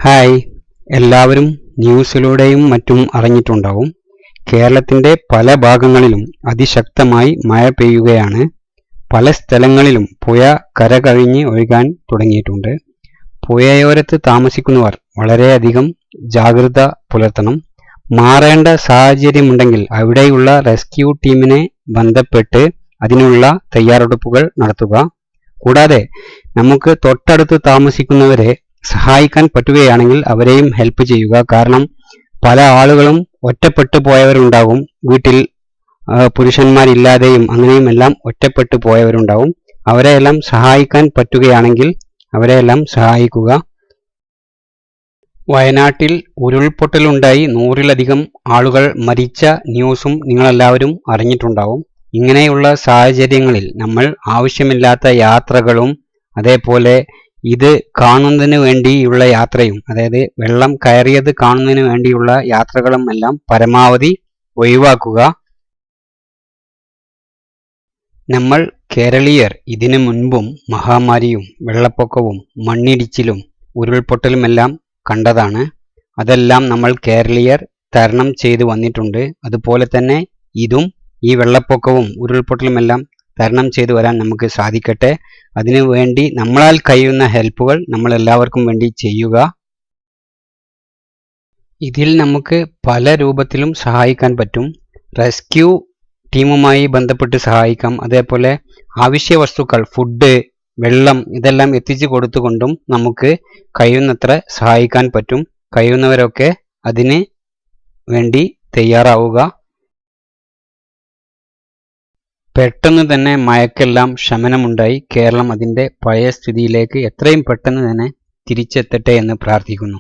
Hi, എല്ലാവരും ന്യൂസിലൂടെയും മറ്റും അറിഞ്ഞിട്ടുണ്ടാവും. കേരളത്തിന്റെ പല ഭാഗങ്ങളിലും അതിശക്തമായി മഴ പെയ്യുകയാണ്. പല സ്ഥലങ്ങളിലും പുഴ കരകവിഞ്ഞ് ഒഴുകാൻ തുടങ്ങിയിട്ടുണ്ട്. പുഴയോരത്ത് താമസിക്കുന്നവർ വളരെയധികം ജാഗ്രത പുലർത്തണം. മാറേണ്ട സാഹചര്യമുണ്ടെങ്കിൽ അവിടെയുള്ള റെസ്ക്യൂ ടീമിനെ ബന്ധപ്പെട്ട് അതിനുള്ള തയ്യാറെടുപ്പുകൾ നടത്തുക. കൂടാതെ നമുക്ക് തൊട്ടടുത്ത് താമസിക്കുന്നവരെ സഹായിക്കാൻ പറ്റുകയാണെങ്കിൽ അവരെയും ഹെൽപ്പ് ചെയ്യുക. കാരണം പല ആളുകളും ഒറ്റപ്പെട്ടു പോയവരുണ്ടാകും. വീട്ടിൽ പുരുഷന്മാരില്ലാതെയും അങ്ങനെയും എല്ലാം ഒറ്റപ്പെട്ടു പോയവരുണ്ടാവും. അവരെയെല്ലാം സഹായിക്കാൻ പറ്റുകയാണെങ്കിൽ അവരെയെല്ലാം സഹായിക്കുക. വയനാട്ടിൽ ഉരുൾപൊട്ടലുണ്ടായി 100-ലധികം ആളുകൾ മരിച്ച ന്യൂസും നിങ്ങളെല്ലാവരും അറിഞ്ഞിട്ടുണ്ടാവും. ഇങ്ങനെയുള്ള സാഹചര്യങ്ങളിൽ നമ്മൾ ആവശ്യമില്ലാത്ത യാത്രകളും അതേപോലെ ഇത് കാണുന്നതിന് വേണ്ടിയുള്ള യാത്രയും, അതായത് വെള്ളം കയറിയത് കാണുന്നതിന് വേണ്ടിയുള്ള യാത്രകളും എല്ലാം പരമാവധി ഒഴിവാക്കുക. നമ്മൾ കേരളീയർ ഇതിനു മുൻപും മഹാമാരിയും വെള്ളപ്പൊക്കവും മണ്ണിടിച്ചിലും ഉരുൾപൊട്ടലുമെല്ലാം കണ്ടതാണ്. അതെല്ലാം നമ്മൾ കേരളീയർ തരണം ചെയ്തു വന്നിട്ടുണ്ട്. അതുപോലെ തന്നെ ഇതും ഈ വെള്ളപ്പൊക്കവും ഉരുൾപൊട്ടലുമെല്ലാം തരണം ചെയ്തു വരാൻ നമുക്ക് സാധിക്കട്ടെ. അതിനു വേണ്ടി നമ്മളാൽ കഴിയുന്ന ഹെൽപ്പുകൾ നമ്മൾ എല്ലാവർക്കും വേണ്ടി ചെയ്യുക. ഇതിൽ നമുക്ക് പല രൂപത്തിലും സഹായിക്കാൻ പറ്റും. റെസ്ക്യൂ ടീമുമായി ബന്ധപ്പെട്ട് സഹായിക്കാം. അതേപോലെ ആവശ്യ വസ്തുക്കൾ, ഫുഡ്, വെള്ളം ഇതെല്ലാം എത്തിച്ചു കൊടുത്തുകൊണ്ടും നമുക്ക് കഴിയുന്നത്ര സഹായിക്കാൻ പറ്റും. കഴിയുന്നവരൊക്കെ അതിന് വേണ്ടി തയ്യാറാവുക. പെട്ടെന്ന് തന്നെ മഴയ്ക്കെല്ലാം ശമനമുണ്ടായി കേരളം അതിൻ്റെ പഴയ സ്ഥിതിയിലേക്ക് എത്രയും പെട്ടെന്ന് തന്നെ തിരിച്ചെത്തട്ടെ എന്ന് പ്രാർത്ഥിക്കുന്നു.